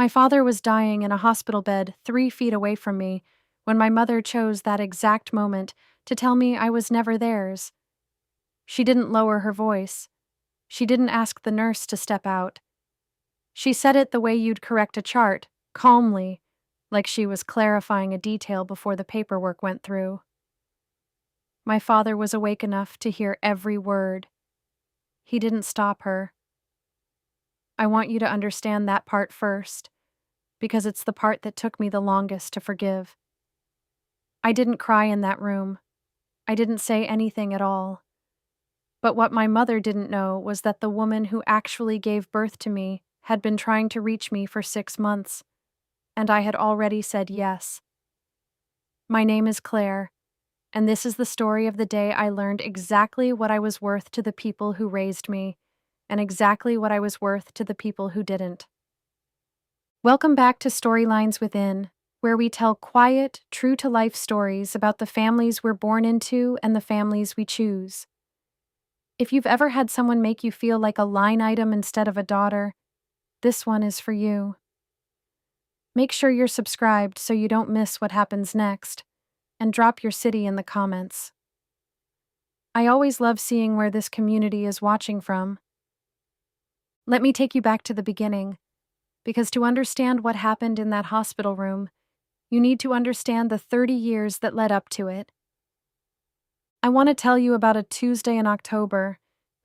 My father was dying in a hospital bed 3 feet away from me when my mother chose that exact moment to tell me I was never theirs. She didn't lower her voice. She didn't ask the nurse to step out. She said it the way you'd correct a chart, calmly, like she was clarifying a detail before the paperwork went through. My father was awake enough to hear every word. He didn't stop her. I want you to understand that part first, because it's the part that took me the longest to forgive. I didn't cry in that room. I didn't say anything at all. But what my mother didn't know was that the woman who actually gave birth to me had been trying to reach me for 6 months, and I had already said yes. My name is Claire, and this is the story of the day I learned exactly what I was worth to the people who raised me, and exactly what I was worth to the people who didn't. Welcome back to Storylines Within, where we tell quiet, true-to-life stories about the families we're born into and the families we choose. If you've ever had someone make you feel like a line item instead of a daughter, this one is for you. Make sure you're subscribed so you don't miss what happens next, and drop your city in the comments. I always love seeing where this community is watching from. Let me take you back to the beginning, because to understand what happened in that hospital room, you need to understand the 30 years that led up to it. I want to tell you about a Tuesday in October,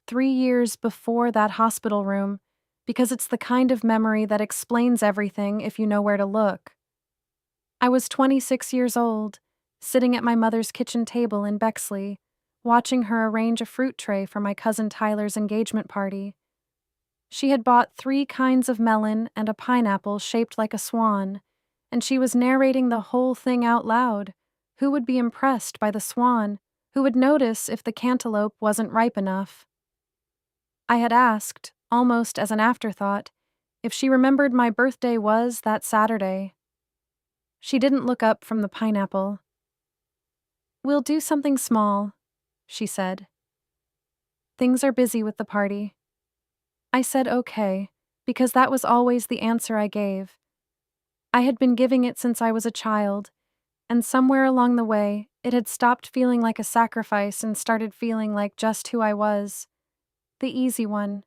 3 years before that hospital room, because it's the kind of memory that explains everything if you know where to look. I was 26 years old, sitting at my mother's kitchen table in Bexley, watching her arrange a fruit tray for my cousin Tyler's engagement party. She had bought 3 kinds of melon and a pineapple shaped like a swan, and she was narrating the whole thing out loud. Who would be impressed by the swan? Who would notice if the cantaloupe wasn't ripe enough? I had asked, almost as an afterthought, if she remembered my birthday was that Saturday. She didn't look up from the pineapple. "We'll do something small," she said. "Things are busy with the party." I said okay, because that was always the answer I gave. I had been giving it since I was a child, and somewhere along the way, it had stopped feeling like a sacrifice and started feeling like just who I was. The easy one.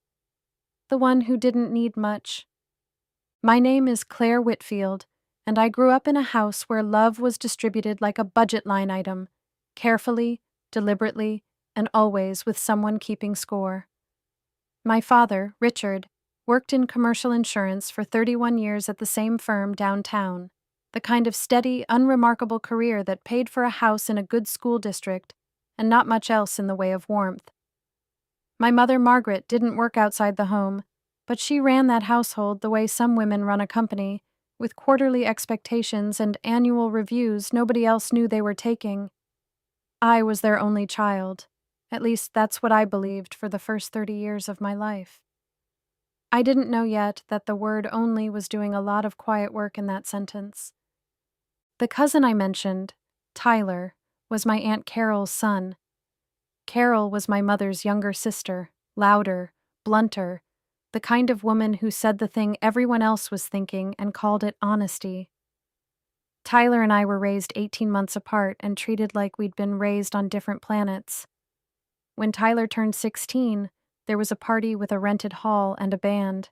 The one who didn't need much. My name is Claire Whitfield, and I grew up in a house where love was distributed like a budget line item, carefully, deliberately, and always with someone keeping score. My father, Richard, worked in commercial insurance for 31 years at the same firm downtown, the kind of steady, unremarkable career that paid for a house in a good school district and not much else in the way of warmth. My mother, Margaret, didn't work outside the home, but she ran that household the way some women run a company, with quarterly expectations and annual reviews nobody else knew they were taking. I was their only child. At least that's what I believed for the first 30 years of my life. I didn't know yet that the word only was doing a lot of quiet work in that sentence. The cousin I mentioned, Tyler, was my Aunt Carol's son. Carol was my mother's younger sister, louder, blunter, the kind of woman who said the thing everyone else was thinking and called it honesty. Tyler and I were raised 18 months apart and treated like we'd been raised on different planets. When Tyler turned 16, there was a party with a rented hall and a band.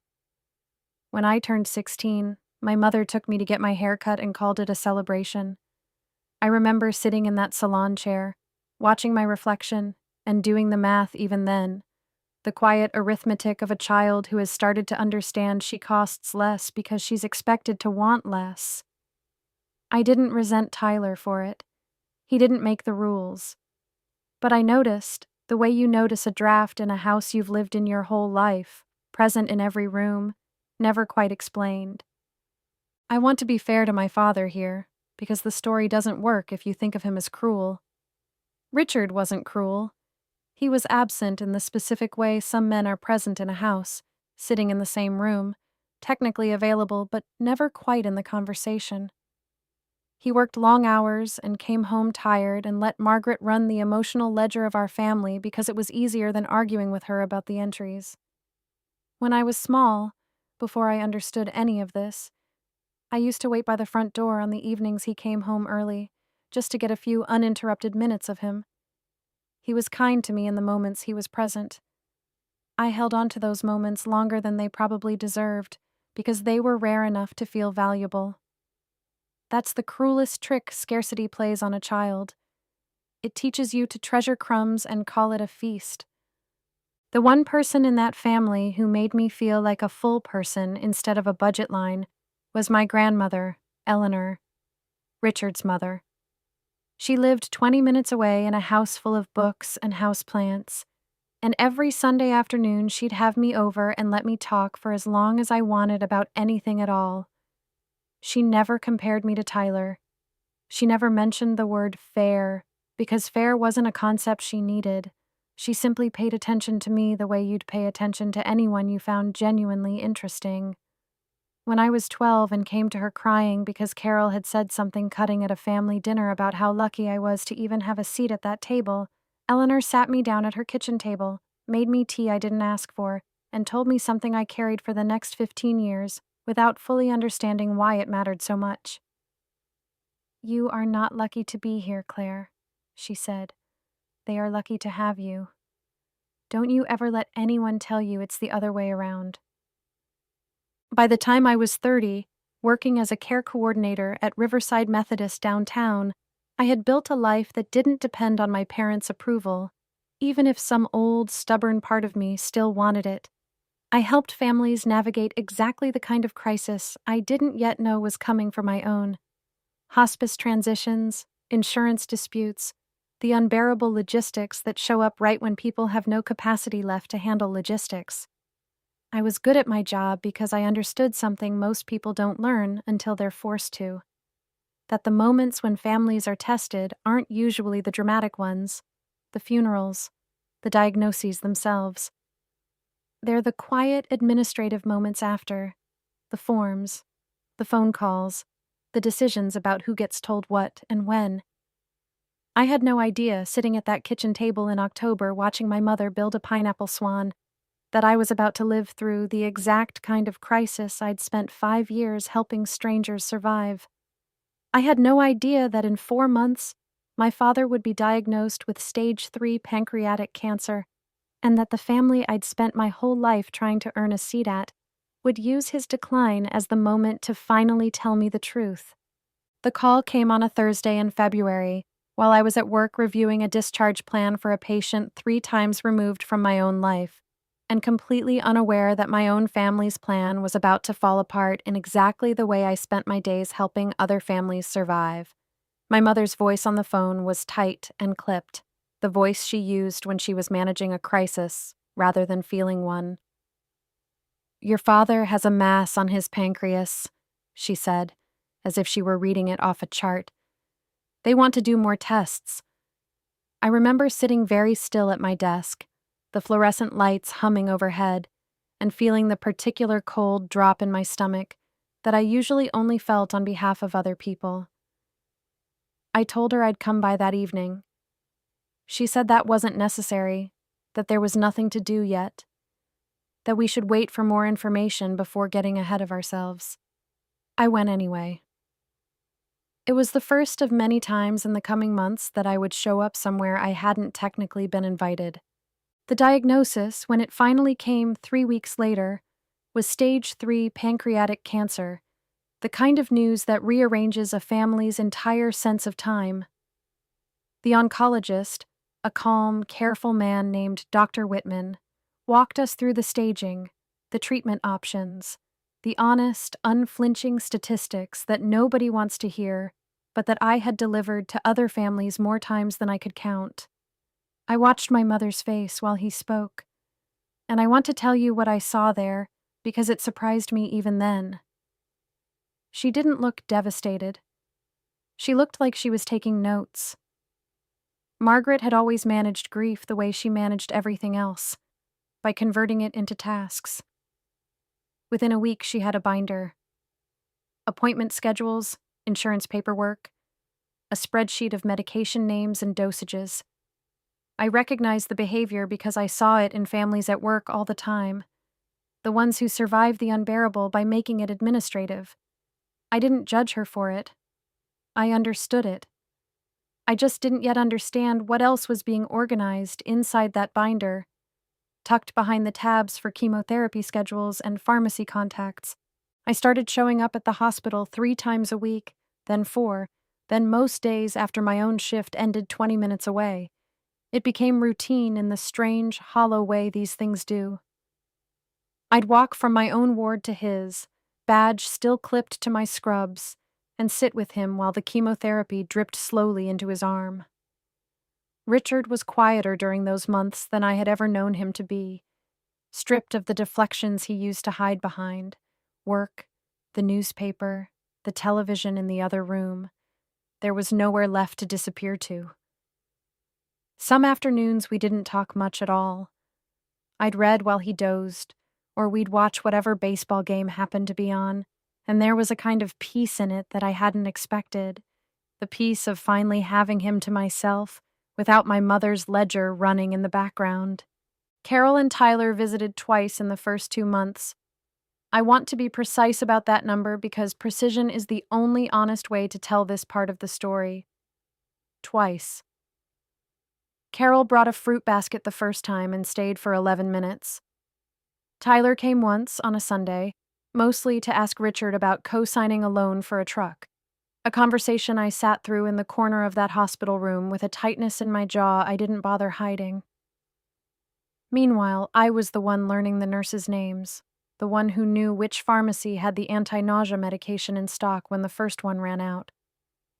When I turned 16, my mother took me to get my hair cut and called it a celebration. I remember sitting in that salon chair, watching my reflection, and doing the math even then, the quiet arithmetic of a child who has started to understand she costs less because she's expected to want less. I didn't resent Tyler for it. He didn't make the rules. But I noticed, the way you notice a draft in a house you've lived in your whole life, present in every room, never quite explained. I want to be fair to my father here, because the story doesn't work if you think of him as cruel. Richard wasn't cruel. He was absent in the specific way some men are present in a house, sitting in the same room, technically available but never quite in the conversation. He worked long hours and came home tired and let Margaret run the emotional ledger of our family because it was easier than arguing with her about the entries. When I was small, before I understood any of this, I used to wait by the front door on the evenings he came home early, just to get a few uninterrupted minutes of him. He was kind to me in the moments he was present. I held on to those moments longer than they probably deserved, because they were rare enough to feel valuable. That's the cruelest trick scarcity plays on a child. It teaches you to treasure crumbs and call it a feast. The one person in that family who made me feel like a full person instead of a budget line was my grandmother, Eleanor, Richard's mother. She lived 20 minutes away in a house full of books and houseplants, and every Sunday afternoon she'd have me over and let me talk for as long as I wanted about anything at all. She never compared me to Tyler. She never mentioned the word fair, because fair wasn't a concept she needed. She simply paid attention to me the way you'd pay attention to anyone you found genuinely interesting. When I was 12 and came to her crying because Carol had said something cutting at a family dinner about how lucky I was to even have a seat at that table, Eleanor sat me down at her kitchen table, made me tea I didn't ask for, and told me something I carried for the next 15 years without fully understanding why it mattered so much. "You are not lucky to be here, Claire," she said. "They are lucky to have you. Don't you ever let anyone tell you it's the other way around." By the time I was 30, working as a care coordinator at Riverside Methodist downtown, I had built a life that didn't depend on my parents' approval, even if some old, stubborn part of me still wanted it. I helped families navigate exactly the kind of crisis I didn't yet know was coming for my own. Hospice transitions, insurance disputes, the unbearable logistics that show up right when people have no capacity left to handle logistics. I was good at my job because I understood something most people don't learn until they're forced to. That the moments when families are tested aren't usually the dramatic ones, the funerals, the diagnoses themselves. They're the quiet administrative moments after, the forms, the phone calls, the decisions about who gets told what and when. I had no idea, sitting at that kitchen table in October watching my mother build a pineapple swan, that I was about to live through the exact kind of crisis I'd spent 5 years helping strangers survive. I had no idea that in 4 months, my father would be diagnosed with stage 3 pancreatic cancer, and that the family I'd spent my whole life trying to earn a seat at would use his decline as the moment to finally tell me the truth. The call came on a Thursday in February, while I was at work reviewing a discharge plan for a patient 3 times removed from my own life, and completely unaware that my own family's plan was about to fall apart in exactly the way I spent my days helping other families survive. My mother's voice on the phone was tight and clipped, the voice she used when she was managing a crisis rather than feeling one. "Your father has a mass on his pancreas," she said, as if she were reading it off a chart. "They want to do more tests." I remember sitting very still at my desk, the fluorescent lights humming overhead, and feeling the particular cold drop in my stomach that I usually only felt on behalf of other people. I told her I'd come by that evening. She said that wasn't necessary, that there was nothing to do yet, that we should wait for more information before getting ahead of ourselves. I went anyway. It was the first of many times in the coming months that I would show up somewhere I hadn't technically been invited. The diagnosis, when it finally came 3 weeks later, was stage 3 pancreatic cancer, the kind of news that rearranges a family's entire sense of time. The oncologist, a calm, careful man named Dr. Whitman, walked us through the staging, the treatment options, the honest, unflinching statistics that nobody wants to hear, but that I had delivered to other families more times than I could count. I watched my mother's face while he spoke, and I want to tell you what I saw there because it surprised me even then. She didn't look devastated. She looked like she was taking notes. Margaret had always managed grief the way she managed everything else, by converting it into tasks. Within a week, she had a binder. Appointment schedules, insurance paperwork, a spreadsheet of medication names and dosages. I recognized the behavior because I saw it in families at work all the time, the ones who survived the unbearable by making it administrative. I didn't judge her for it. I understood it. I just didn't yet understand what else was being organized inside that binder, tucked behind the tabs for chemotherapy schedules and pharmacy contacts. I started showing up at the hospital 3 times a week, then 4, then most days after my own shift ended 20 minutes away. It became routine in the strange, hollow way these things do. I'd walk from my own ward to his, badge still clipped to my scrubs, and sit with him while the chemotherapy dripped slowly into his arm. Richard was quieter during those months than I had ever known him to be, stripped of the deflections he used to hide behind: work, the newspaper, the television in the other room. There was nowhere left to disappear to. Some afternoons we didn't talk much at all. I'd read while he dozed, or we'd watch whatever baseball game happened to be on, and there was a kind of peace in it that I hadn't expected, the peace of finally having him to myself, without my mother's ledger running in the background. Carol and Tyler visited twice in the first 2 months. I want to be precise about that number because precision is the only honest way to tell this part of the story. Twice. Carol brought a fruit basket the first time and stayed for 11 minutes. Tyler came once on a Sunday, mostly to ask Richard about co-signing a loan for a truck, a conversation I sat through in the corner of that hospital room with a tightness in my jaw I didn't bother hiding. Meanwhile, I was the one learning the nurses' names, the one who knew which pharmacy had the anti-nausea medication in stock when the first one ran out,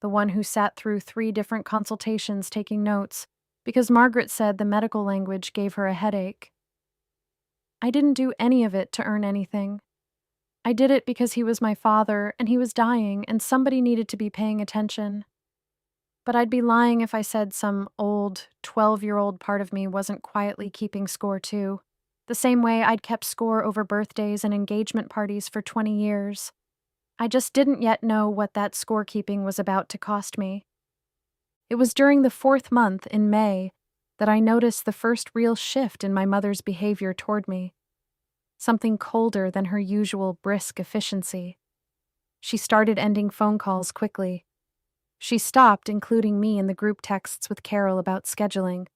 the one who sat through 3 different consultations taking notes, because Margaret said the medical language gave her a headache. I didn't do any of it to earn anything. I did it because he was my father, and he was dying, and somebody needed to be paying attention. But I'd be lying if I said some old, 12-year-old part of me wasn't quietly keeping score too, the same way I'd kept score over birthdays and engagement parties for 20 years. I just didn't yet know what that scorekeeping was about to cost me. It was during the 4th month, in May, that I noticed the first real shift in my mother's behavior toward me. Something colder than her usual brisk efficiency. She started ending phone calls quickly. She stopped including me in the group texts with Carol about scheduling.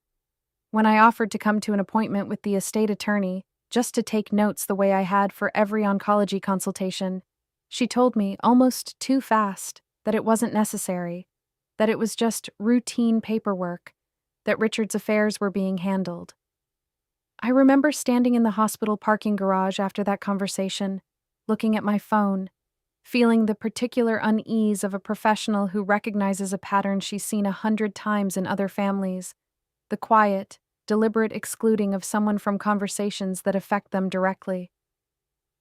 When I offered to come to an appointment with the estate attorney, just to take notes the way I had for every oncology consultation, she told me, almost too fast, that it wasn't necessary, that it was just routine paperwork, that Richard's affairs were being handled. I remember standing in the hospital parking garage after that conversation, looking at my phone, feeling the particular unease of a professional who recognizes a pattern she's seen 100 times in other families, the quiet, deliberate excluding of someone from conversations that affect them directly.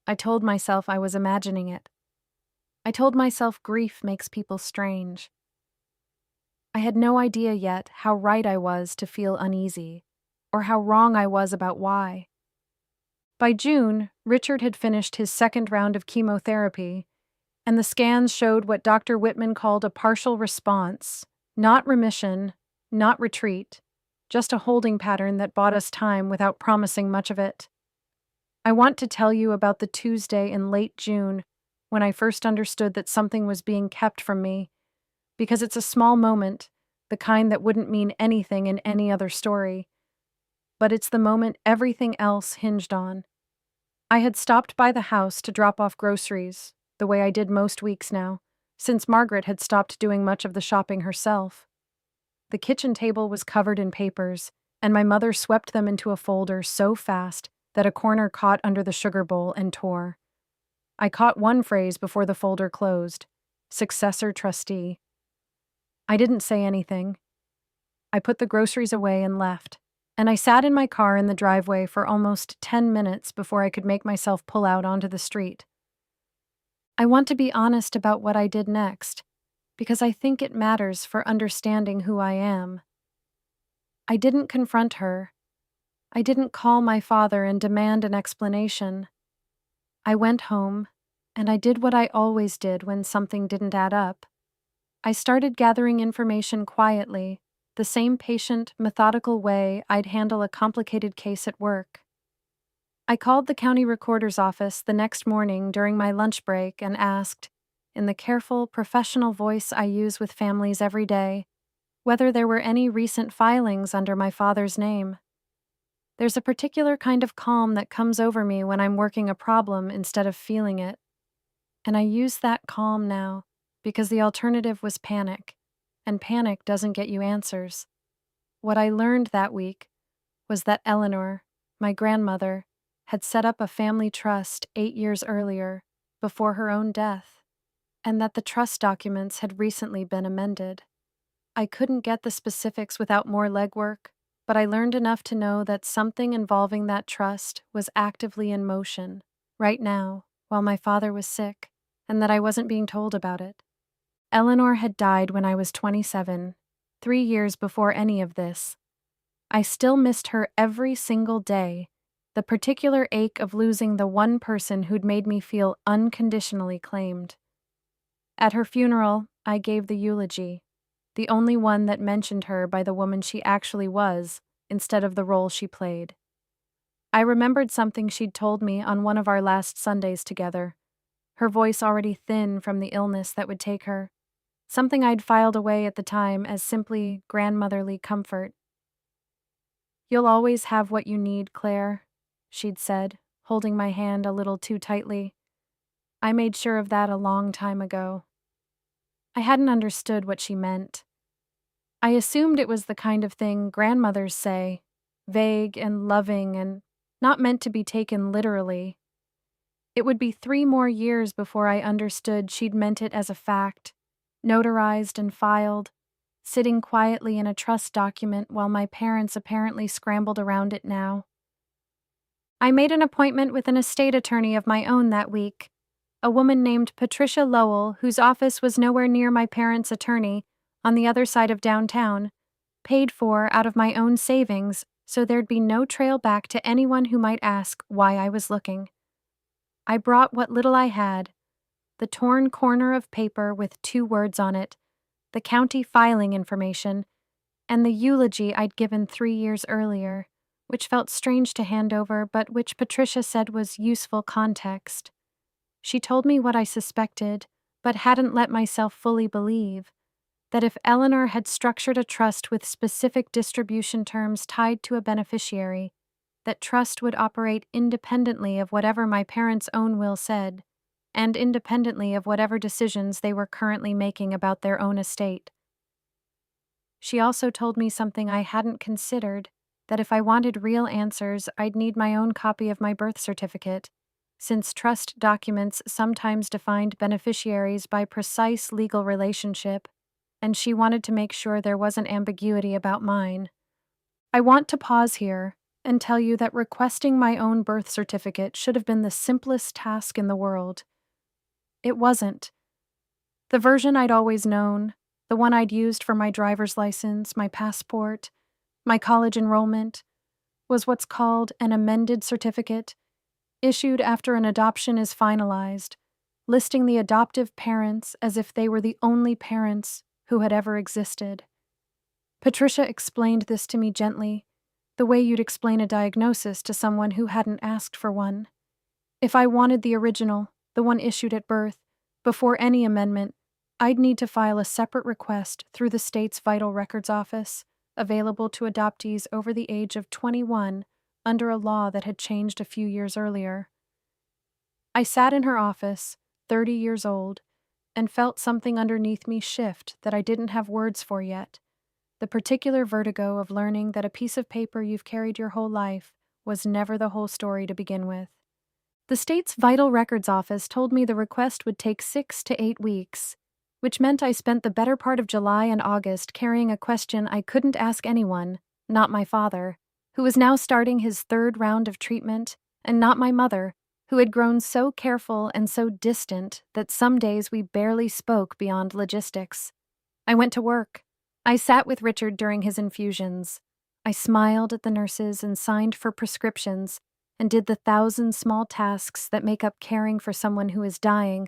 I told myself I was imagining it. I told myself grief makes people strange. I had no idea yet how right I was to feel uneasy, or how wrong I was about why. By June, Richard had finished his 2nd round of chemotherapy, and the scans showed what Dr. Whitman called a partial response, not remission, not retreat, just a holding pattern that bought us time without promising much of it. I want to tell you about the Tuesday in late June when I first understood that something was being kept from me, because it's a small moment, the kind that wouldn't mean anything in any other story. But it's the moment everything else hinged on. I had stopped by the house to drop off groceries, the way I did most weeks now, since Margaret had stopped doing much of the shopping herself. The kitchen table was covered in papers, and my mother swept them into a folder so fast that a corner caught under the sugar bowl and tore. I caught one phrase before the folder closed: successor trustee. I didn't say anything. I put the groceries away and left, and I sat in my car in the driveway for almost 10 minutes before I could make myself pull out onto the street. I want to be honest about what I did next, because I think it matters for understanding who I am. I didn't confront her. I didn't call my father and demand an explanation. I went home, and I did what I always did when something didn't add up. I started gathering information quietly, the same patient, methodical way I'd handle a complicated case at work. I called the county recorder's office the next morning during my lunch break and asked, in the careful, professional voice I use with families every day, whether there were any recent filings under my father's name. There's a particular kind of calm that comes over me when I'm working a problem instead of feeling it, and I use that calm now because the alternative was panic, and panic doesn't get you answers. What I learned that week was that Eleanor, my grandmother, had set up a family trust 8 years earlier, before her own death, and that the trust documents had recently been amended. I couldn't get the specifics without more legwork, but I learned enough to know that something involving that trust was actively in motion, right now, while my father was sick, and that I wasn't being told about it. Eleanor had died when I was 27, 3 years before any of this. I still missed her every single day, the particular ache of losing the one person who'd made me feel unconditionally claimed. At her funeral, I gave the eulogy, the only one that mentioned her by the woman she actually was, instead of the role she played. I remembered something she'd told me on one of our last Sundays together, her voice already thin from the illness that would take her, something I'd filed away at the time as simply grandmotherly comfort. "You'll always have what you need, Claire," she'd said, holding my hand a little too tightly. I made sure of that a long time ago. I hadn't understood what she meant. I assumed it was the kind of thing grandmothers say, vague and loving and not meant to be taken literally. It would be 3 more years before I understood she'd meant it as a fact, notarized and filed, sitting quietly in a trust document while my parents apparently scrambled around it now. I made an appointment with an estate attorney of my own that week, a woman named Patricia Lowell, whose office was nowhere near my parents' attorney, on the other side of downtown, paid for out of my own savings so there'd be no trail back to anyone who might ask why I was looking. I brought what little I had, the torn corner of paper with 2 words on it, the county filing information, and the eulogy I'd given 3 years earlier, which felt strange to hand over but which Patricia said was useful context. She told me what I suspected, but hadn't let myself fully believe, that if Eleanor had structured a trust with specific distribution terms tied to a beneficiary, that trust would operate independently of whatever my parents' own will said, and independently of whatever decisions they were currently making about their own estate. She also told me something I hadn't considered, that if I wanted real answers, I'd need my own copy of my birth certificate, since trust documents sometimes defined beneficiaries by precise legal relationship, and she wanted to make sure there wasn't ambiguity about mine. I want to pause here and tell you that requesting my own birth certificate should have been the simplest task in the world. It wasn't. The version I'd always known, the one I'd used for my driver's license, my passport, my college enrollment, was what's called an amended certificate, issued after an adoption is finalized, listing the adoptive parents as if they were the only parents who had ever existed. Patricia explained this to me gently, the way you'd explain a diagnosis to someone who hadn't asked for one. If I wanted the original, the one issued at birth, before any amendment, I'd need to file a separate request through the state's Vital Records Office, available to adoptees over the age of 21 under a law that had changed a few years earlier. I sat in her office, 30 years old, and felt something underneath me shift that I didn't have words for yet, the particular vertigo of learning that a piece of paper you've carried your whole life was never the whole story to begin with. The state's Vital Records Office told me the request would take 6 to 8 weeks, which meant I spent the better part of July and August carrying a question I couldn't ask anyone, not my father, who was now starting his 3rd round of treatment, and not my mother, who had grown so careful and so distant that some days we barely spoke beyond logistics. I went to work. I sat with Richard during his infusions. I smiled at the nurses and signed for prescriptions and did the 1,000 small tasks that make up caring for someone who is dying,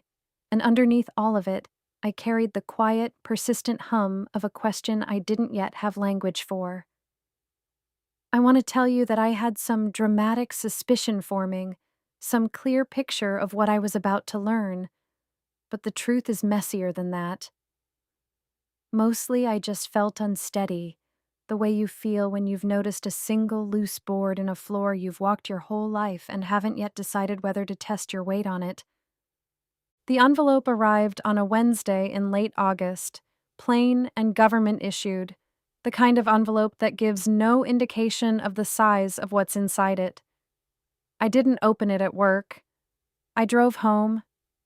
and underneath all of it, I carried the quiet, persistent hum of a question I didn't yet have language for. I want to tell you that I had some dramatic suspicion forming, some clear picture of what I was about to learn, but the truth is messier than that. Mostly, I just felt unsteady, the way you feel when you've noticed a single loose board in a floor you've walked your whole life and haven't yet decided whether to test your weight on it. The envelope arrived on a Wednesday in late August, plain and government issued, the kind of envelope that gives no indication of the size of what's inside it. I didn't open it at work. I drove home,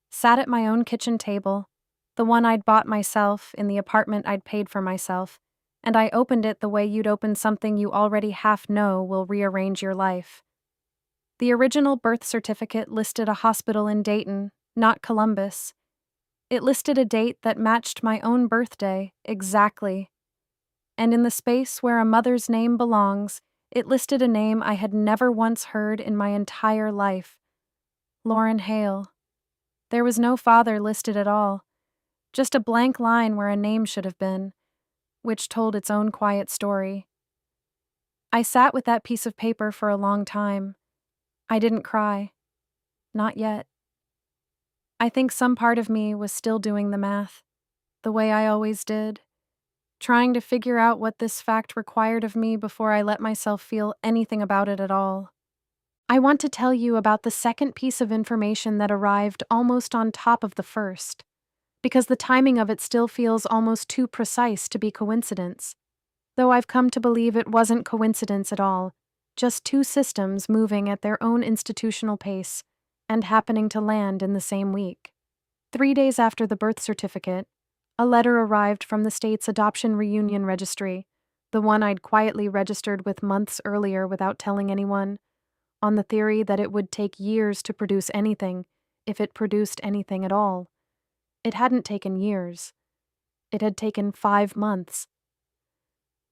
sat at my own kitchen table, the one I'd bought myself in the apartment I'd paid for myself, and I opened it the way you'd open something you already half know will rearrange your life. The original birth certificate listed a hospital in Dayton, not Columbus. It listed a date that matched my own birthday exactly. And in the space where a mother's name belongs, it listed a name I had never once heard in my entire life. Lauren Hale. There was no father listed at all, just a blank line where a name should have been, which told its own quiet story. I sat with that piece of paper for a long time. I didn't cry. Not yet. I think some part of me was still doing the math, the way I always did, trying to figure out what this fact required of me before I let myself feel anything about it at all. I want to tell you about the second piece of information that arrived almost on top of the first, because the timing of it still feels almost too precise to be coincidence, though I've come to believe it wasn't coincidence at all, just two systems moving at their own institutional pace and happening to land in the same week. 3 days after the birth certificate, a letter arrived from the state's adoption reunion registry, the one I'd quietly registered with months earlier without telling anyone, on the theory that it would take years to produce anything, if it produced anything at all. It hadn't taken years. It had taken 5 months.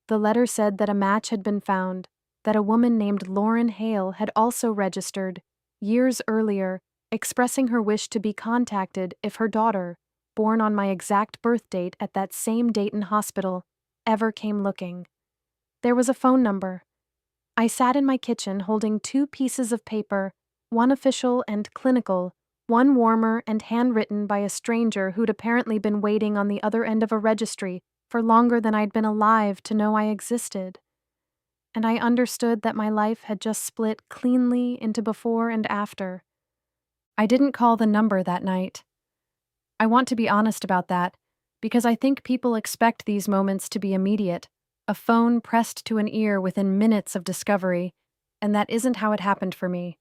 The letter said that a match had been found, that a woman named Lauren Hale had also registered, years earlier, expressing her wish to be contacted if her daughter, born on my exact birth date at that same Dayton hospital, ever came looking. There was a phone number. I sat in my kitchen holding 2 pieces of paper, one official and clinical, one warmer and handwritten by a stranger who'd apparently been waiting on the other end of a registry for longer than I'd been alive to know I existed. And I understood that my life had just split cleanly into before and after. I didn't call the number that night. I want to be honest about that, because I think people expect these moments to be immediate, a phone pressed to an ear within minutes of discovery, and that isn't how it happened for me.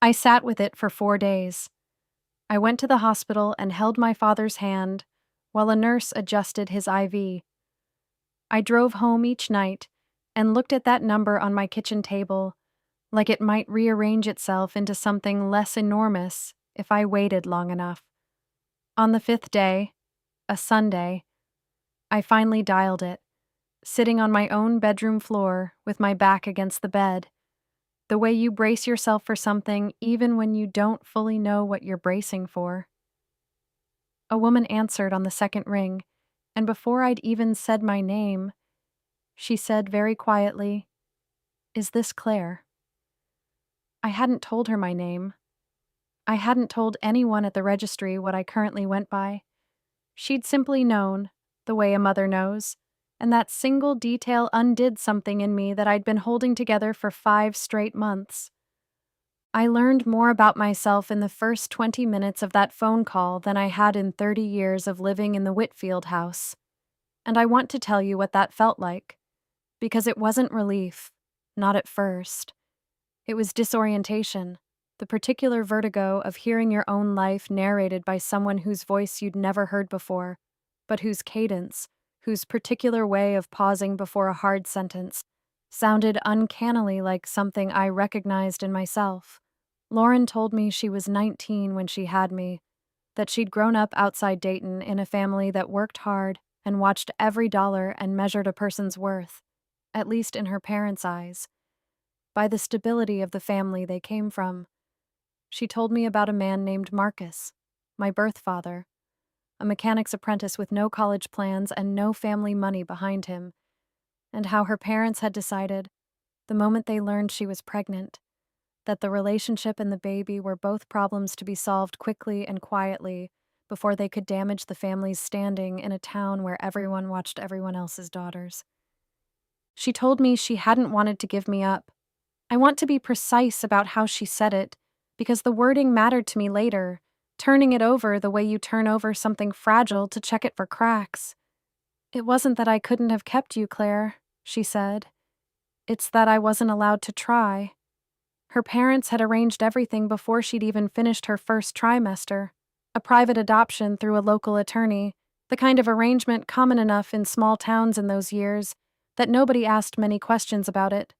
I sat with it for 4 days. I went to the hospital and held my father's hand while a nurse adjusted his IV. I drove home each night and looked at that number on my kitchen table, like it might rearrange itself into something less enormous if I waited long enough. On the 5th day, a Sunday, I finally dialed it, sitting on my own bedroom floor with my back against the bed, the way you brace yourself for something even when you don't fully know what you're bracing for. A woman answered on the second ring, and before I'd even said my name, she said very quietly, "Is this Claire?" I hadn't told her my name. I hadn't told anyone at the registry what I currently went by. She'd simply known, the way a mother knows, and that single detail undid something in me that I'd been holding together for 5 straight months. I learned more about myself in the first 20 minutes of that phone call than I had in 30 years of living in the Whitfield house. And I want to tell you what that felt like, because it wasn't relief, not at first. It was disorientation, the particular vertigo of hearing your own life narrated by someone whose voice you'd never heard before, but whose cadence, whose particular way of pausing before a hard sentence, sounded uncannily like something I recognized in myself. Lauren told me she was 19 when she had me, that she'd grown up outside Dayton in a family that worked hard and watched every dollar and measured a person's worth, at least in her parents' eyes, by the stability of the family they came from. She told me about a man named Marcus, my birth father, a mechanic's apprentice with no college plans and no family money behind him, and how her parents had decided, the moment they learned she was pregnant, that the relationship and the baby were both problems to be solved quickly and quietly, before they could damage the family's standing in a town where everyone watched everyone else's daughters. She told me she hadn't wanted to give me up. I want to be precise about how she said it, because the wording mattered to me later, turning it over the way you turn over something fragile to check it for cracks. "It wasn't that I couldn't have kept you, Claire," she said. "It's that I wasn't allowed to try." Her parents had arranged everything before she'd even finished her first trimester, a private adoption through a local attorney, the kind of arrangement common enough in small towns in those years that nobody asked many questions about it.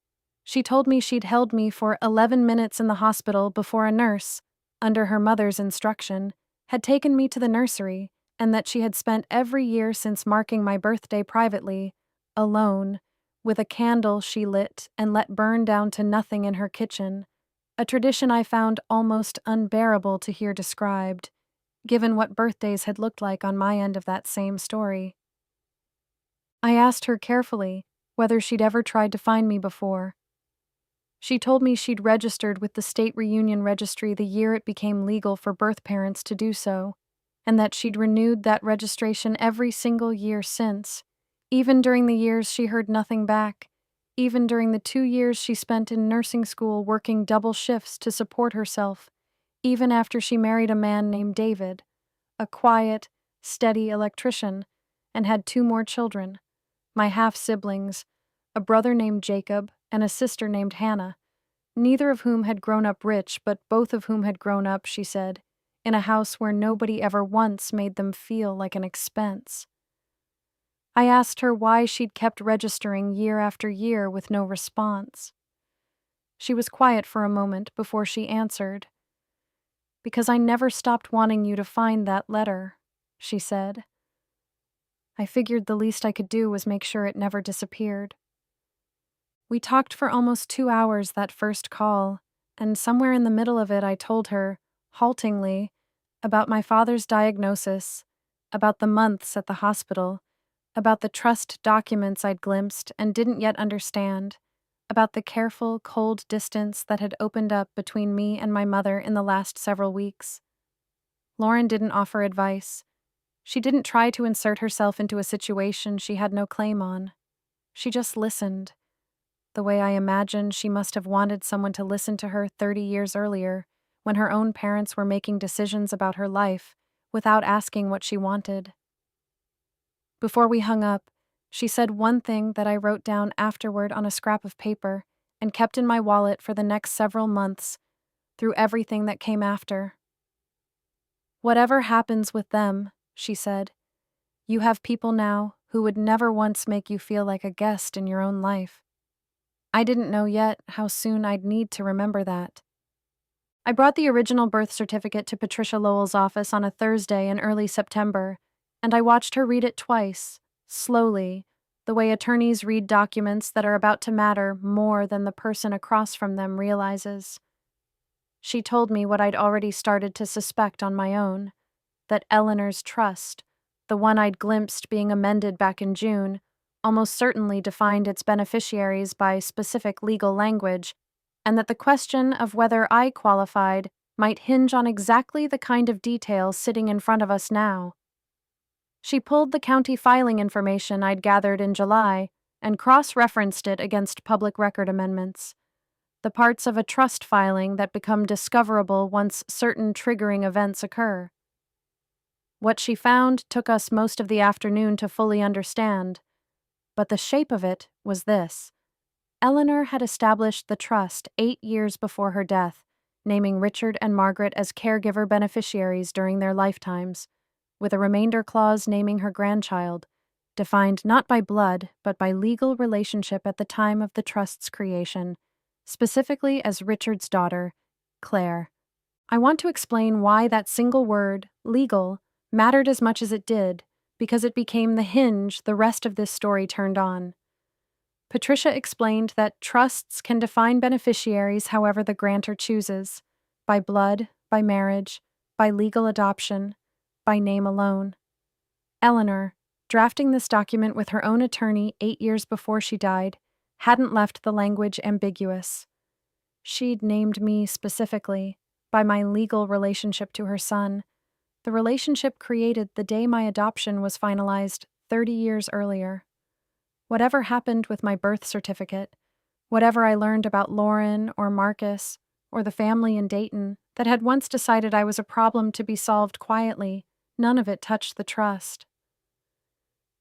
She told me she'd held me for 11 minutes in the hospital before a nurse, under her mother's instruction, had taken me to the nursery, and that she had spent every year since marking my birthday privately, alone, with a candle she lit and let burn down to nothing in her kitchen, a tradition I found almost unbearable to hear described, given what birthdays had looked like on my end of that same story. I asked her carefully whether she'd ever tried to find me before. She told me she'd registered with the state reunion registry the year it became legal for birth parents to do so, and that she'd renewed that registration every single year since, even during the years she heard nothing back, even during the 2 years she spent in nursing school working double shifts to support herself, even after she married a man named David, a quiet, steady electrician, and had 2 more children, my half-siblings, a brother named Jacob and a sister named Hannah, neither of whom had grown up rich, but both of whom had grown up, she said, in a house where nobody ever once made them feel like an expense. I asked her why she'd kept registering year after year with no response. She was quiet for a moment before she answered. "Because I never stopped wanting you to find that letter," she said. I figured the least I could do was make sure it never disappeared. We talked for almost 2 hours that first call, and somewhere in the middle of it I told her, haltingly, about my father's diagnosis, about the months at the hospital, about the trust documents I'd glimpsed and didn't yet understand, about the careful, cold distance that had opened up between me and my mother in the last several weeks. Lauren didn't offer advice. She didn't try to insert herself into a situation she had no claim on. She just listened, the way I imagined she must have wanted someone to listen to her 30 years earlier, when her own parents were making decisions about her life without asking what she wanted. Before we hung up, she said one thing that I wrote down afterward on a scrap of paper and kept in my wallet for the next several months, through everything that came after. "Whatever happens with them," she said, "you have people now who would never once make you feel like a guest in your own life." I didn't know yet how soon I'd need to remember that. I brought the original birth certificate to Patricia Lowell's office on a Thursday in early September, and I watched her read it twice, slowly, the way attorneys read documents that are about to matter more than the person across from them realizes. She told me what I'd already started to suspect on my own, that Eleanor's trust, the one I'd glimpsed being amended back in June, almost certainly defined its beneficiaries by specific legal language, and that the question of whether I qualified might hinge on exactly the kind of detail sitting in front of us now. She pulled the county filing information I'd gathered in July and cross-referenced it against public record amendments, the parts of a trust filing that become discoverable once certain triggering events occur. What she found took us most of the afternoon to fully understand, but the shape of it was this. Eleanor had established the trust 8 years before her death, naming Richard and Margaret as caregiver beneficiaries during their lifetimes, with a remainder clause naming her grandchild, defined not by blood but by legal relationship at the time of the trust's creation, specifically as Richard's daughter, Claire. I want to explain why that single word, legal, mattered as much as it did, because it became the hinge the rest of this story turned on. Patricia explained that trusts can define beneficiaries however the grantor chooses, by blood, by marriage, by legal adoption, by name alone. Eleanor, drafting this document with her own attorney 8 years before she died, hadn't left the language ambiguous. She'd named me specifically, by my legal relationship to her son, The relationship created the day my adoption was finalized 30 years earlier. Whatever happened with my birth certificate, whatever I learned about Lauren or Marcus or the family in Dayton that had once decided I was a problem to be solved quietly, none of it touched the trust.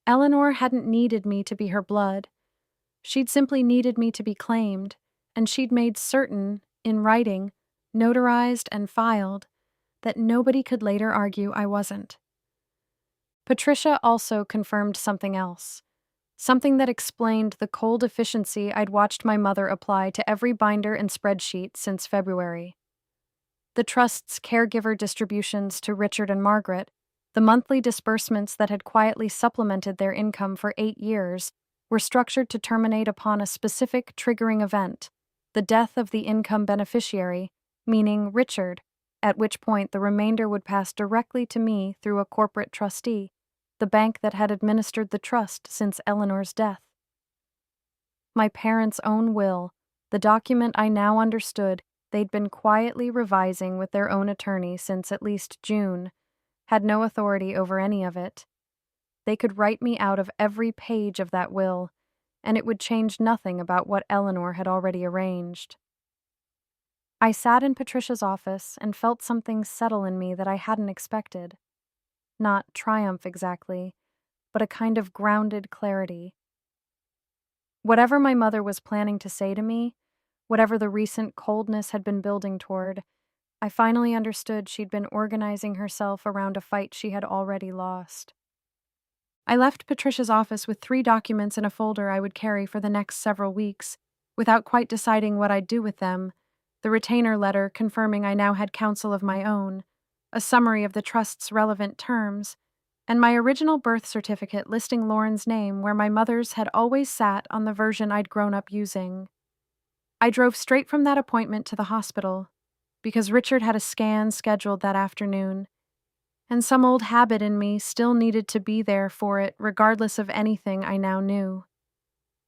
Eleanor hadn't needed me to be her blood. She'd simply needed me to be claimed, and she'd made certain, in writing, notarized and filed, that nobody could later argue I wasn't. Patricia also confirmed something else. Something that explained the cold efficiency I'd watched my mother apply to every binder and spreadsheet since February. The trust's caregiver distributions to Richard and Margaret, the monthly disbursements that had quietly supplemented their income for 8 years, were structured to terminate upon a specific triggering event, the death of the income beneficiary, meaning Richard, at which point the remainder would pass directly to me through a corporate trustee, the bank that had administered the trust since Eleanor's death. My parents' own will, the document I now understood they'd been quietly revising with their own attorney since at least June, had no authority over any of it. They could write me out of every page of that will, and it would change nothing about what Eleanor had already arranged. I sat in Patricia's office and felt something settle in me that I hadn't expected. Not triumph exactly, but a kind of grounded clarity. Whatever my mother was planning to say to me, whatever the recent coldness had been building toward, I finally understood she'd been organizing herself around a fight she had already lost. I left Patricia's office with 3 documents in a folder I would carry for the next several weeks, without quite deciding what I'd do with them: the retainer letter confirming I now had counsel of my own, a summary of the trust's relevant terms, and my original birth certificate listing Lauren's name where my mother's had always sat on the version I'd grown up using. I drove straight from that appointment to the hospital, because Richard had a scan scheduled that afternoon, and some old habit in me still needed to be there for it regardless of anything I now knew.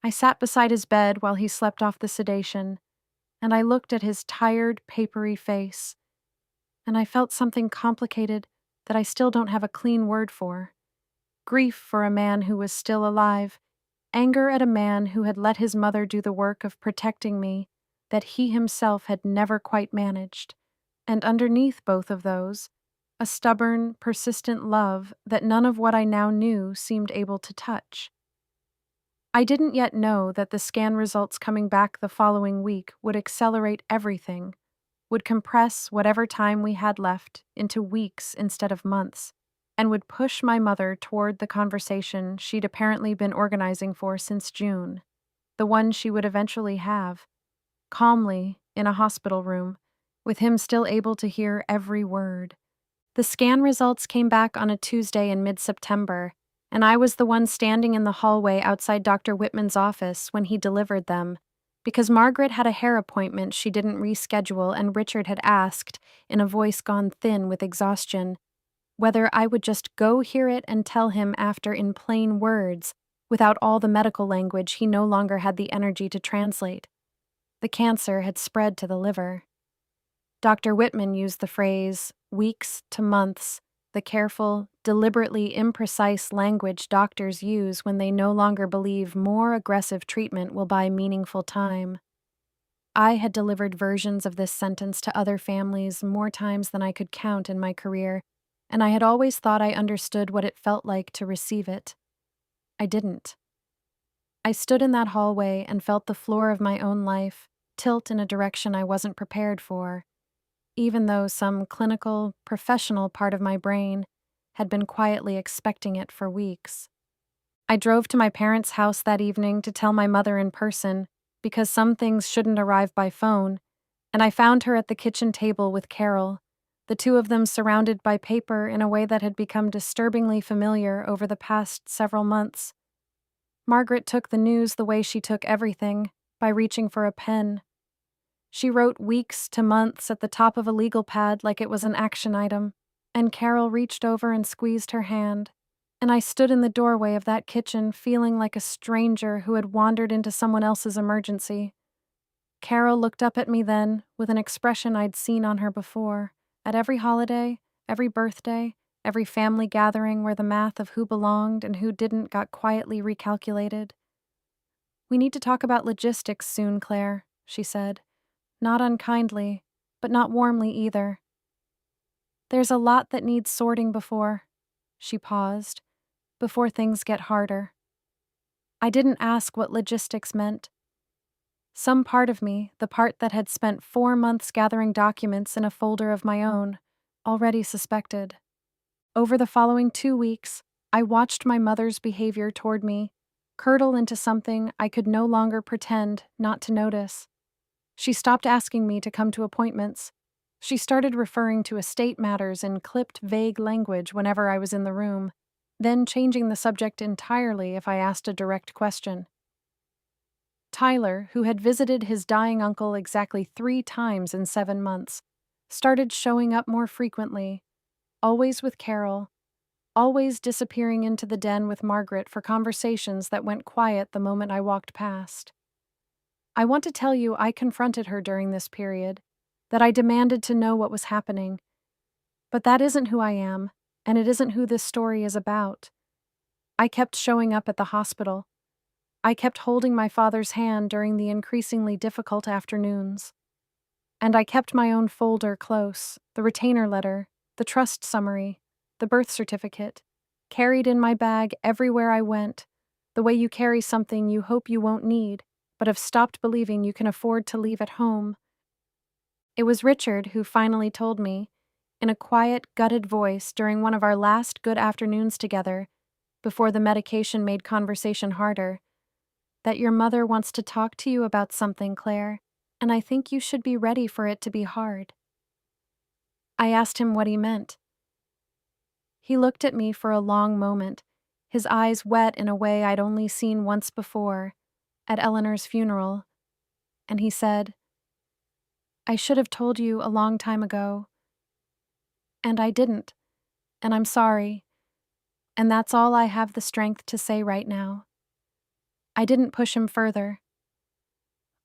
I sat beside his bed while he slept off the sedation, and I looked at his tired, papery face, and I felt something complicated that I still don't have a clean word for. Grief for a man who was still alive, anger at a man who had let his mother do the work of protecting me that he himself had never quite managed, and underneath both of those, a stubborn, persistent love that none of what I now knew seemed able to touch. I didn't yet know that the scan results coming back the following week would accelerate everything, would compress whatever time we had left into weeks instead of months, and would push my mother toward the conversation she'd apparently been organizing for since June, the one she would eventually have, calmly, in a hospital room, with him still able to hear every word. The scan results came back on a Tuesday in mid-September, and I was the one standing in the hallway outside Dr. Whitman's office when he delivered them, because Margaret had a hair appointment she didn't reschedule, and Richard had asked, in a voice gone thin with exhaustion, whether I would just go hear it and tell him after in plain words, without all the medical language he no longer had the energy to translate. The cancer had spread to the liver. Dr. Whitman used the phrase, weeks to months, the careful, deliberately imprecise language doctors use when they no longer believe more aggressive treatment will buy meaningful time. I had delivered versions of this sentence to other families more times than I could count in my career, and I had always thought I understood what it felt like to receive it. I didn't. I stood in that hallway and felt the floor of my own life tilt in a direction I wasn't prepared for, even though some clinical, professional part of my brain had been quietly expecting it for weeks. I drove to my parents' house that evening to tell my mother in person, because some things shouldn't arrive by phone, and I found her at the kitchen table with Carol, the two of them surrounded by paper in a way that had become disturbingly familiar over the past several months. Margaret took the news the way she took everything, by reaching for a pen. She wrote weeks to months at the top of a legal pad like it was an action item, and Carol reached over and squeezed her hand, and I stood in the doorway of that kitchen feeling like a stranger who had wandered into someone else's emergency. Carol looked up at me then with an expression I'd seen on her before, at every holiday, every birthday, Every family gathering where the math of who belonged and who didn't got quietly recalculated. "We need to talk about logistics soon, Claire," she said. Not unkindly, but not warmly either. "There's a lot that needs sorting before," she paused, "before things get harder." I didn't ask what logistics meant. Some part of me, the part that had spent 4 months gathering documents in a folder of my own, already suspected. Over the following 2 weeks, I watched my mother's behavior toward me curdle into something I could no longer pretend not to notice. She stopped asking me to come to appointments. She started referring to estate matters in clipped, vague language whenever I was in the room, then changing the subject entirely if I asked a direct question. Tyler, who had visited his dying uncle exactly 3 times in 7 months, started showing up more frequently, always with Carol, always disappearing into the den with Margaret for conversations that went quiet the moment I walked past. I want to tell you I confronted her during this period, that I demanded to know what was happening. But that isn't who I am, and it isn't who this story is about. I kept showing up at the hospital. I kept holding my father's hand during the increasingly difficult afternoons. And I kept my own folder close, the retainer letter, the trust summary, the birth certificate, carried in my bag everywhere I went, the way you carry something you hope you won't need, but have stopped believing you can afford to leave at home. It was Richard who finally told me, in a quiet, gutted voice during one of our last good afternoons together, before the medication made conversation harder, that your mother wants to talk to you about something, Claire, and I think you should be ready for it to be hard. I asked him what he meant. He looked at me for a long moment, his eyes wet in a way I'd only seen once before, at Eleanor's funeral, and he said, "I should have told you a long time ago. And I didn't, and I'm sorry, and that's all I have the strength to say right now." I didn't push him further.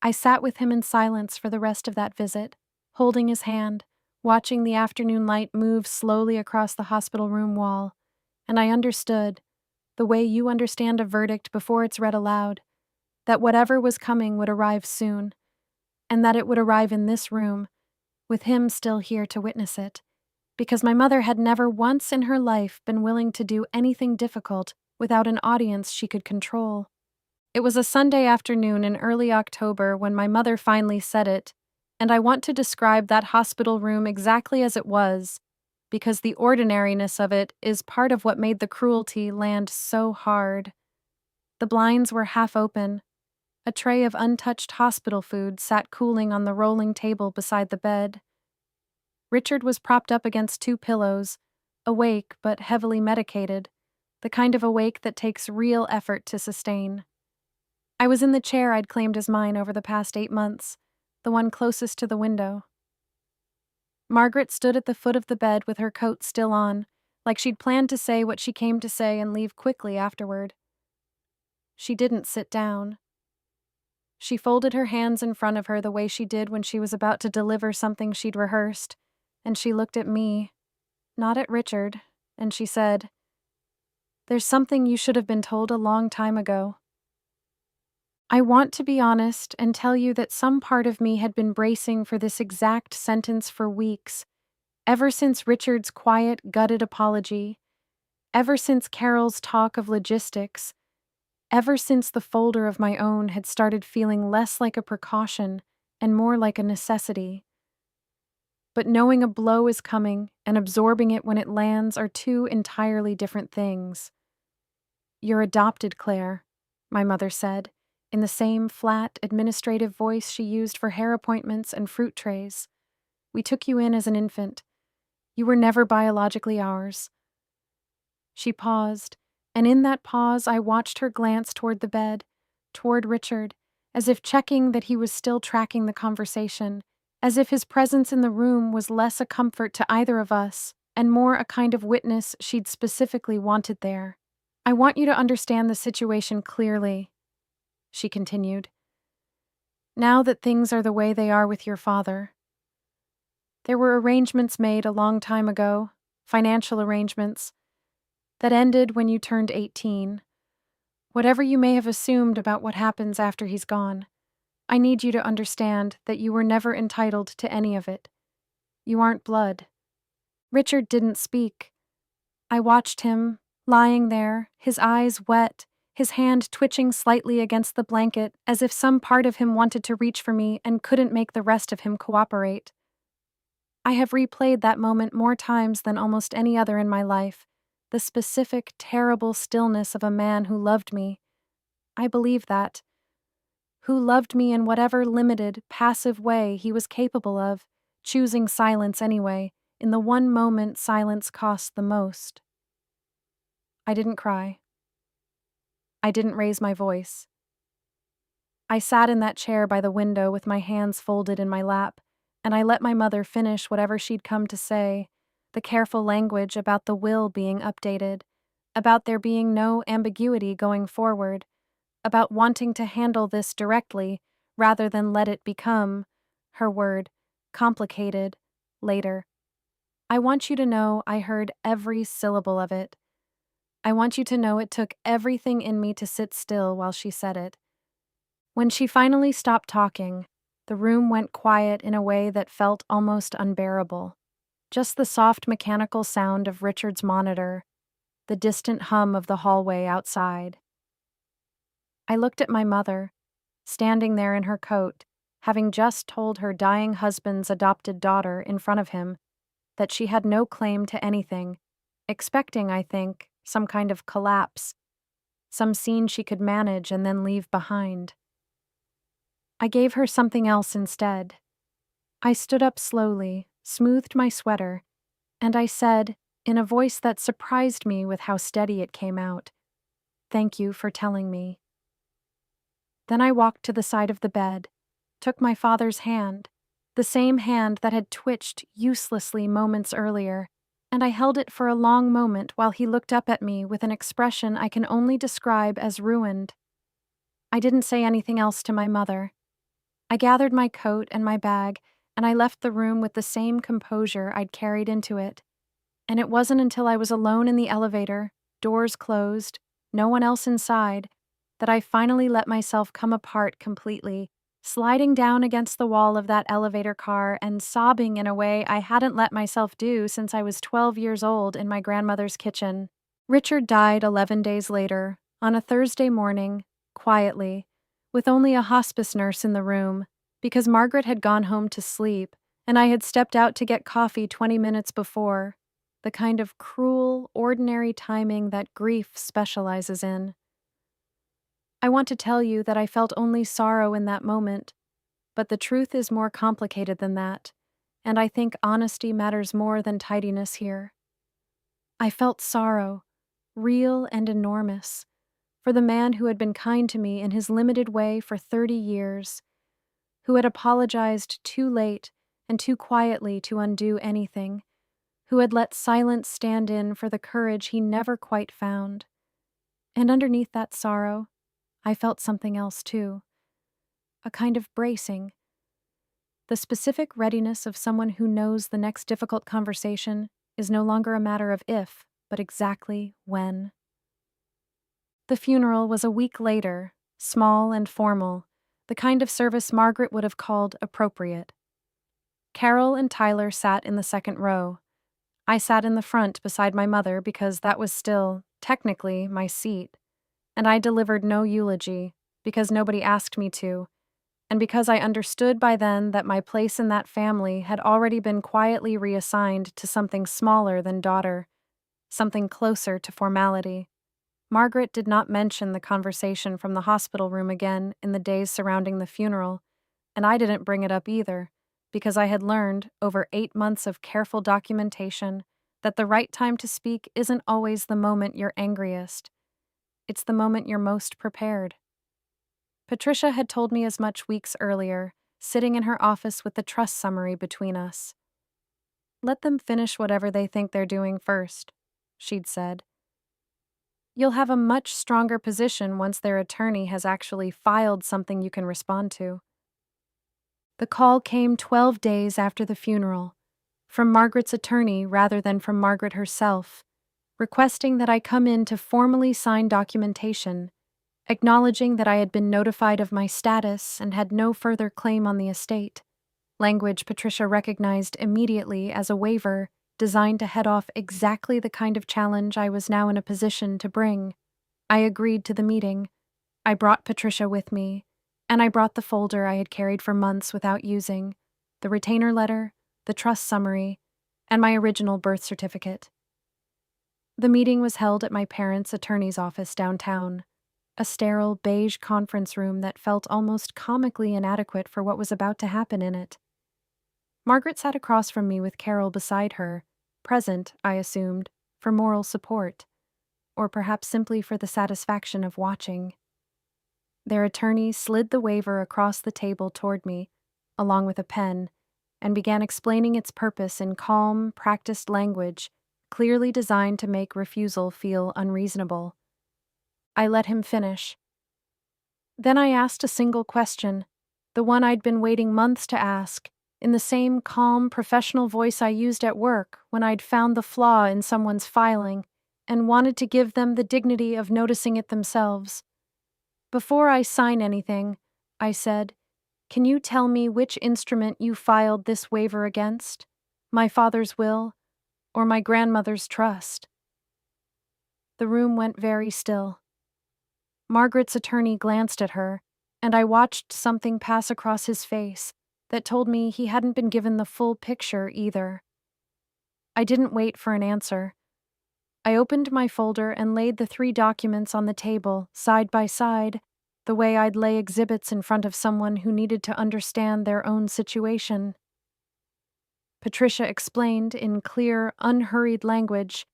I sat with him in silence for the rest of that visit, holding his hand, watching the afternoon light move slowly across the hospital room wall, and I understood, the way you understand a verdict before it's read aloud, that whatever was coming would arrive soon, and that it would arrive in this room, with him still here to witness it, because my mother had never once in her life been willing to do anything difficult without an audience she could control. It was a Sunday afternoon in early October when my mother finally said it, and I want to describe that hospital room exactly as it was, because the ordinariness of it is part of what made the cruelty land so hard. The blinds were half open. A tray of untouched hospital food sat cooling on the rolling table beside the bed. Richard was propped up against 2 pillows, awake but heavily medicated, the kind of awake that takes real effort to sustain. I was in the chair I'd claimed as mine over the past 8 months, the one closest to the window. Margaret stood at the foot of the bed with her coat still on, like she'd planned to say what she came to say and leave quickly afterward. She didn't sit down. She folded her hands in front of her the way she did when she was about to deliver something she'd rehearsed, and she looked at me, not at Richard, and she said, "There's something you should have been told a long time ago." I want to be honest and tell you that some part of me had been bracing for this exact sentence for weeks, ever since Richard's quiet, gutted apology, ever since Carol's talk of logistics, ever since the folder of my own had started feeling less like a precaution and more like a necessity. But knowing a blow is coming and absorbing it when it lands are two entirely different things. "You're adopted, Claire," my mother said, in the same flat, administrative voice she used for hair appointments and fruit trays. "We took you in as an infant. You were never biologically ours." She paused, and in that pause I watched her glance toward the bed, toward Richard, as if checking that he was still tracking the conversation, as if his presence in the room was less a comfort to either of us and more a kind of witness she'd specifically wanted there. "I want you to understand the situation clearly," she continued, "now that things are the way they are with your father. There were arrangements made a long time ago, financial arrangements, that ended when you turned 18. Whatever you may have assumed about what happens after he's gone, I need you to understand that you were never entitled to any of it. You aren't blood. Richard didn't speak. I watched him, lying there, his eyes wet, his hand twitching slightly against the blanket as if some part of him wanted to reach for me and couldn't make the rest of him cooperate. I have replayed that moment more times than almost any other in my life, the specific, terrible stillness of a man who loved me. I believe that. Who loved me in whatever limited, passive way he was capable of, choosing silence anyway, in the one moment silence cost the most. I didn't cry. I didn't raise my voice. I sat in that chair by the window with my hands folded in my lap, and I let my mother finish whatever she'd come to say, the careful language about the will being updated, about there being no ambiguity going forward, about wanting to handle this directly rather than let it become, her word, complicated, later. I want you to know I heard every syllable of it. I want you to know it took everything in me to sit still while she said it. When she finally stopped talking, the room went quiet in a way that felt almost unbearable. Just the soft mechanical sound of Richard's monitor, the distant hum of the hallway outside. I looked at my mother, standing there in her coat, having just told her dying husband's adopted daughter in front of him that she had no claim to anything, expecting, I think, some kind of collapse, some scene she could manage and then leave behind. I gave her something else instead. I stood up slowly, smoothed my sweater, and I said, in a voice that surprised me with how steady it came out, "Thank you for telling me." Then I walked to the side of the bed, took my father's hand, the same hand that had twitched uselessly moments earlier, and I held it for a long moment while he looked up at me with an expression I can only describe as ruined. I didn't say anything else to my mother. I gathered my coat and my bag, and I left the room with the same composure I'd carried into it. And it wasn't until I was alone in the elevator, doors closed, no one else inside, that I finally let myself come apart completely, sliding down against the wall of that elevator car and sobbing in a way I hadn't let myself do since I was 12 years old in my grandmother's kitchen. Richard died 11 days later, on a Thursday morning, quietly, with only a hospice nurse in the room, because Margaret had gone home to sleep, and I had stepped out to get coffee 20 minutes before, the kind of cruel, ordinary timing that grief specializes in. I want to tell you that I felt only sorrow in that moment, but the truth is more complicated than that, and I think honesty matters more than tidiness here. I felt sorrow, real and enormous, for the man who had been kind to me in his limited way for 30 years, who had apologized too late and too quietly to undo anything, who had let silence stand in for the courage he never quite found. And underneath that sorrow, I felt something else too, a kind of bracing, the specific readiness of someone who knows the next difficult conversation is no longer a matter of if, but exactly when. The funeral was a week later, small and formal, the kind of service Margaret would have called appropriate. Carol and Tyler sat in the second row. I sat in the front beside my mother because that was still, technically, my seat, and I delivered no eulogy because nobody asked me to, and because I understood by then that my place in that family had already been quietly reassigned to something smaller than daughter, something closer to formality. Margaret did not mention the conversation from the hospital room again in the days surrounding the funeral, and I didn't bring it up either, because I had learned, over 8 months of careful documentation, that the right time to speak isn't always the moment you're angriest. It's the moment you're most prepared. Patricia had told me as much weeks earlier, sitting in her office with the trust summary between us. "Let them finish whatever they think they're doing first," she'd said. "You'll have a much stronger position once their attorney has actually filed something you can respond to." The call came 12 days after the funeral, from Margaret's attorney rather than from Margaret herself, requesting that I come in to formally sign documentation, acknowledging that I had been notified of my status and had no further claim on the estate, language Patricia recognized immediately as a waiver designed to head off exactly the kind of challenge I was now in a position to bring. I agreed to the meeting. I brought Patricia with me, and I brought the folder I had carried for months without using, the retainer letter, the trust summary, and my original birth certificate. The meeting was held at my parents' attorney's office downtown, a sterile beige conference room that felt almost comically inadequate for what was about to happen in it. Margaret sat across from me with Carol beside her, present, I assumed, for moral support, or perhaps simply for the satisfaction of watching. Their attorney slid the waiver across the table toward me, along with a pen, and began explaining its purpose in calm, practiced language, clearly designed to make refusal feel unreasonable. I let him finish. Then I asked a single question, the one I'd been waiting months to ask, in the same calm, professional voice I used at work when I'd found the flaw in someone's filing and wanted to give them the dignity of noticing it themselves. Before I sign anything, I said, "Can you tell me which instrument you filed this waiver against? My father's will, or my grandmother's trust?" The room went very still. Margaret's attorney glanced at her, and I watched something pass across his face that told me he hadn't been given the full picture either. I didn't wait for an answer. I opened my folder and laid the 3 documents on the table, side by side, the way I'd lay exhibits in front of someone who needed to understand their own situation. Patricia explained in clear, unhurried language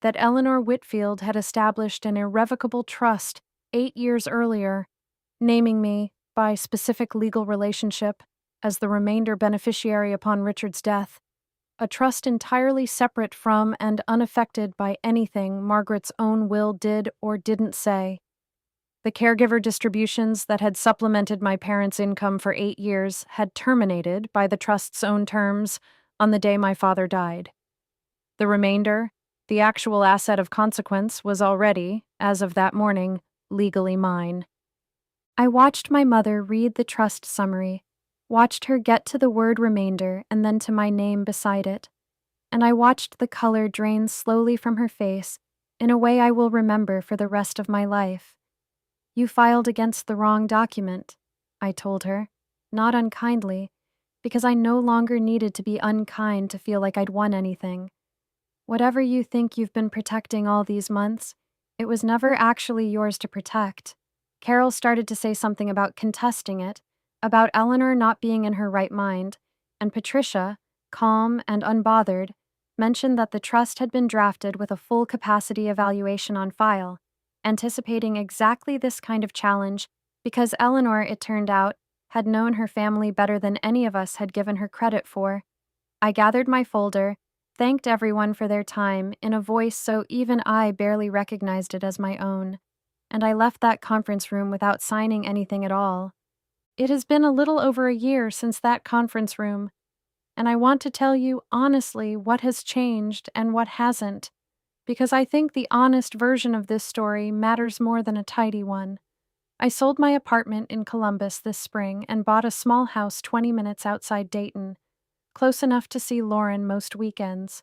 that Eleanor Whitfield had established an irrevocable trust 8 years earlier, naming me, by specific legal relationship, as the remainder beneficiary upon Richard's death, a trust entirely separate from and unaffected by anything Margaret's own will did or didn't say. The caregiver distributions that had supplemented my parents' income for 8 years had terminated by the trust's own terms on the day my father died. The remainder, the actual asset of consequence, was already, as of that morning, legally mine. I watched my mother read the trust summary, watched her get to the word remainder and then to my name beside it, and I watched the color drain slowly from her face in a way I will remember for the rest of my life. "You filed against the wrong document," I told her, not unkindly, because I no longer needed to be unkind to feel like I'd won anything. "Whatever you think you've been protecting all these months, it was never actually yours to protect." Carol started to say something about contesting it, about Eleanor not being in her right mind, and Patricia, calm and unbothered, mentioned that the trust had been drafted with a full capacity evaluation on file, anticipating exactly this kind of challenge because Eleanor, it turned out, had known her family better than any of us had given her credit for. I gathered my folder, thanked everyone for their time in a voice so even I barely recognized it as my own, and I left that conference room without signing anything at all. It has been a little over a year since that conference room, and I want to tell you honestly what has changed and what hasn't, because I think the honest version of this story matters more than a tidy one. I sold my apartment in Columbus this spring and bought a small house 20 minutes outside Dayton, close enough to see Lauren most weekends,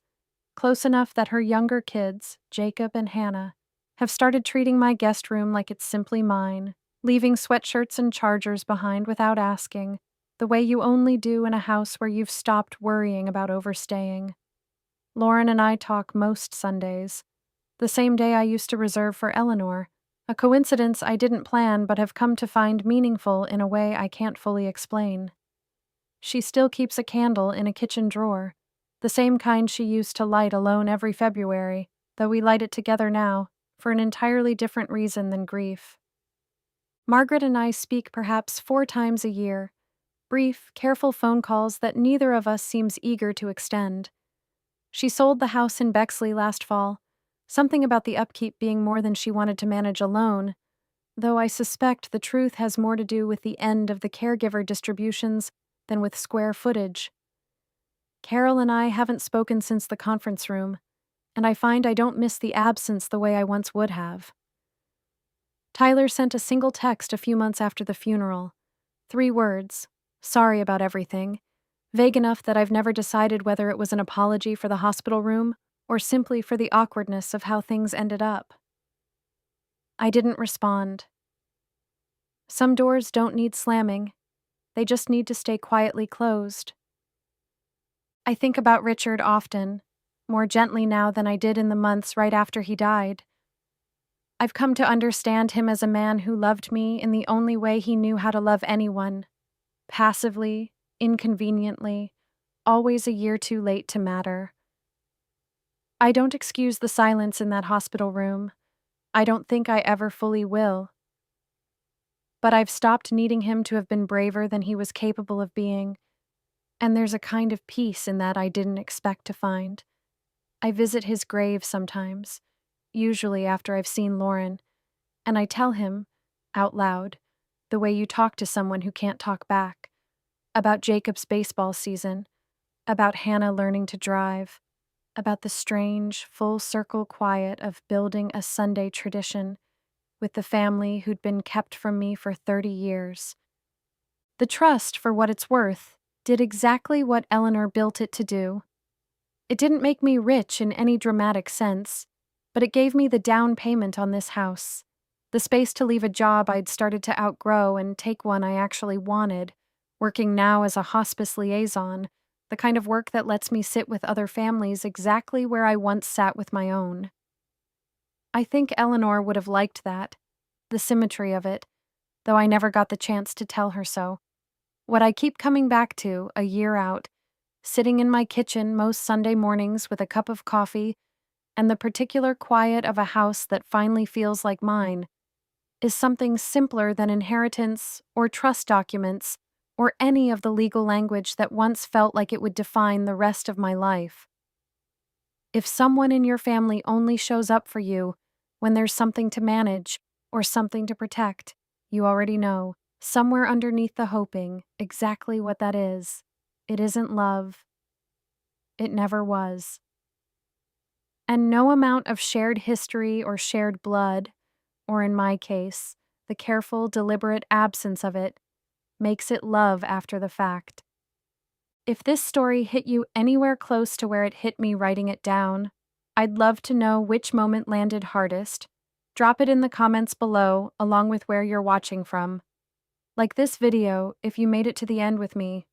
close enough that her younger kids, Jacob and Hannah, have started treating my guest room like it's simply mine, leaving sweatshirts and chargers behind without asking, the way you only do in a house where you've stopped worrying about overstaying. Lauren and I talk most Sundays, the same day I used to reserve for Eleanor, a coincidence I didn't plan but have come to find meaningful in a way I can't fully explain. She still keeps a candle in a kitchen drawer, the same kind she used to light alone every February, though we light it together now, for an entirely different reason than grief. Margaret and I speak perhaps 4 times a year, brief, careful phone calls that neither of us seems eager to extend. She sold the house in Bexley last fall, something about the upkeep being more than she wanted to manage alone, though I suspect the truth has more to do with the end of the caregiver distributions than with square footage. Carol and I haven't spoken since the conference room, and I find I don't miss the absence the way I once would have. Tyler sent a single text a few months after the funeral. 3 words: sorry about everything, vague enough that I've never decided whether it was an apology for the hospital room or simply for the awkwardness of how things ended up. I didn't respond. Some doors don't need slamming, they just need to stay quietly closed. I think about Richard often, more gently now than I did in the months right after he died. I've come to understand him as a man who loved me in the only way he knew how to love anyone: passively, inconveniently, always a year too late to matter. I don't excuse the silence in that hospital room. I don't think I ever fully will. But I've stopped needing him to have been braver than he was capable of being, and there's a kind of peace in that I didn't expect to find. I visit his grave sometimes, usually after I've seen Lauren, and I tell him, out loud, the way you talk to someone who can't talk back, about Jacob's baseball season, about Hannah learning to drive, about the strange, full-circle quiet of building a Sunday tradition with the family who'd been kept from me for 30 years. The trust, for what it's worth, did exactly what Eleanor built it to do. It didn't make me rich in any dramatic sense, but it gave me the down payment on this house, the space to leave a job I'd started to outgrow and take one I actually wanted, working now as a hospice liaison, the kind of work that lets me sit with other families exactly where I once sat with my own. I think Eleanor would have liked that, the symmetry of it, though I never got the chance to tell her so. What I keep coming back to, a year out, sitting in my kitchen most Sunday mornings with a cup of coffee and the particular quiet of a house that finally feels like mine, is something simpler than inheritance or trust documents or any of the legal language that once felt like it would define the rest of my life. If someone in your family only shows up for you when there's something to manage or something to protect, you already know, somewhere underneath the hoping, exactly what that is. It isn't love. It never was. And no amount of shared history or shared blood, or in my case, the careful, deliberate absence of it, makes it love after the fact. If this story hit you anywhere close to where it hit me writing it down, I'd love to know which moment landed hardest. Drop it in the comments below, along with where you're watching from. Like this video if you made it to the end with me.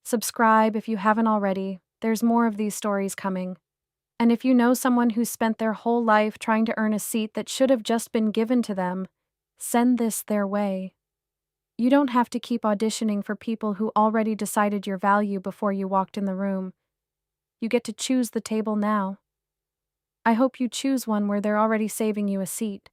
Subscribe if you haven't already, there's more of these stories coming. And if you know someone who's spent their whole life trying to earn a seat that should have just been given to them, send this their way. You don't have to keep auditioning for people who already decided your value before you walked in the room. You get to choose the table now. I hope you choose one where they're already saving you a seat.